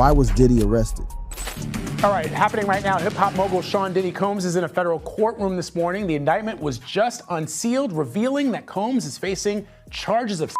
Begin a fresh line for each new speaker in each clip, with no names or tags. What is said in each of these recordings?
Why was Diddy arrested?
All right, happening right now, hip-hop mogul Sean Diddy Combs is in a federal courtroom this morning. The indictment was just unsealed, revealing that Combs is facing charges of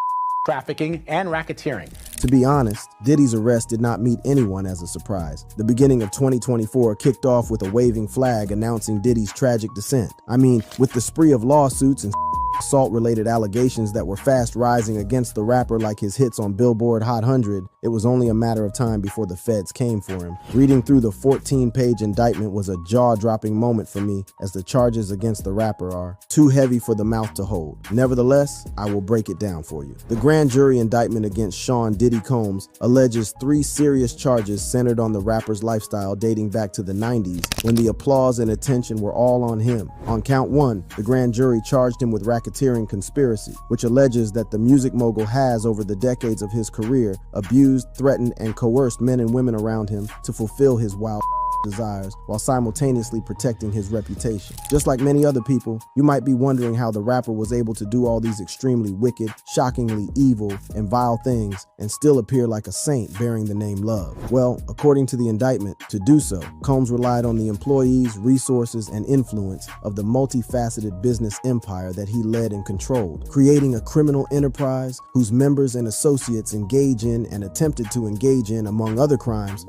trafficking and racketeering.
To be honest, Diddy's arrest did not meet anyone as a surprise. The beginning of 2024 kicked off with a waving flag announcing Diddy's tragic descent. I mean, with the spree of lawsuits and assault-related allegations that were fast rising against the rapper like his hits on Billboard Hot 100, it was only a matter of time before the feds came for him. Reading through the 14-page indictment was a jaw-dropping moment for me, as the charges against the rapper are too heavy for the mouth to hold. Nevertheless, I will break it down for you. The grand jury indictment against Sean Diddy Combs alleges 3 serious charges centered on the rapper's lifestyle dating back to the 90s, when the applause and attention were all on him. On count 1, the grand jury charged him with racketeering conspiracy, which alleges that the music mogul has, over the decades of his career, abused, threatened, and coerced men and women around him to fulfill his wild desires while simultaneously protecting his reputation. Just like many other people, you might be wondering how the rapper was able to do all these extremely wicked, shockingly evil, and vile things and still appear like a saint bearing the name Love. Well, according to the indictment, to do so, Combs relied on the employees, resources, and influence of the multifaceted business empire that he led and controlled, creating a criminal enterprise whose members and associates engage in and attempted to engage in, among other crimes,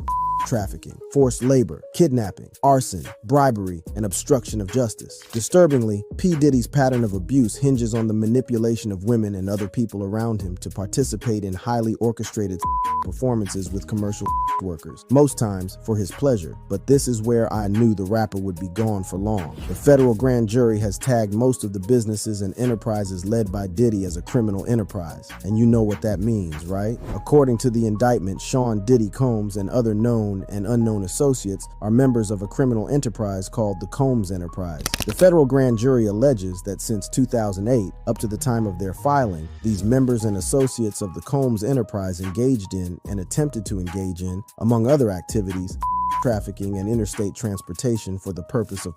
trafficking, forced labor, kidnapping, arson, bribery, and obstruction of justice. Disturbingly, P. Diddy's pattern of abuse hinges on the manipulation of women and other people around him to participate in highly orchestrated performances with commercial workers, most times for his pleasure. But this is where I knew the rapper would be gone for long. The federal grand jury has tagged most of the businesses and enterprises led by Diddy as a criminal enterprise, and you know what that means, right? According to the indictment, Sean Diddy Combs and other known and unknown associates are members of a criminal enterprise called the Combs Enterprise. The federal grand jury alleges that since 2008, up to the time of their filing, these members and associates of the Combs Enterprise engaged in and attempted to engage in, among other activities, trafficking and interstate transportation for the purpose of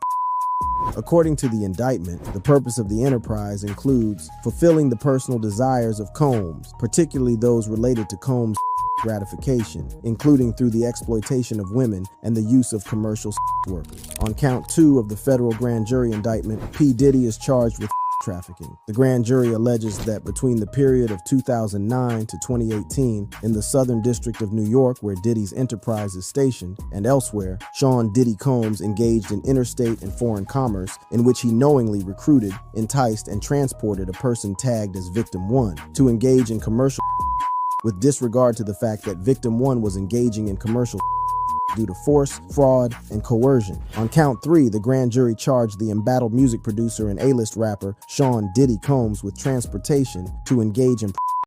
According to the indictment, the purpose of the enterprise includes fulfilling the personal desires of Combs, particularly those related to Combs' gratification, including through the exploitation of women and the use of commercial workers. On count 2 of the federal grand jury indictment, P. Diddy is charged with trafficking. The grand jury alleges that between the period of 2009 to 2018, in the Southern District of New York, where Diddy's enterprise is stationed, and elsewhere, Sean Diddy Combs engaged in interstate and foreign commerce in which he knowingly recruited, enticed, and transported a person tagged as Victim 1 to engage in commercial with disregard to the fact that Victim 1 was engaging in commercial due to force, fraud, and coercion. On count 3, the grand jury charged the embattled music producer and A-list rapper Sean Diddy Combs with transportation to engage in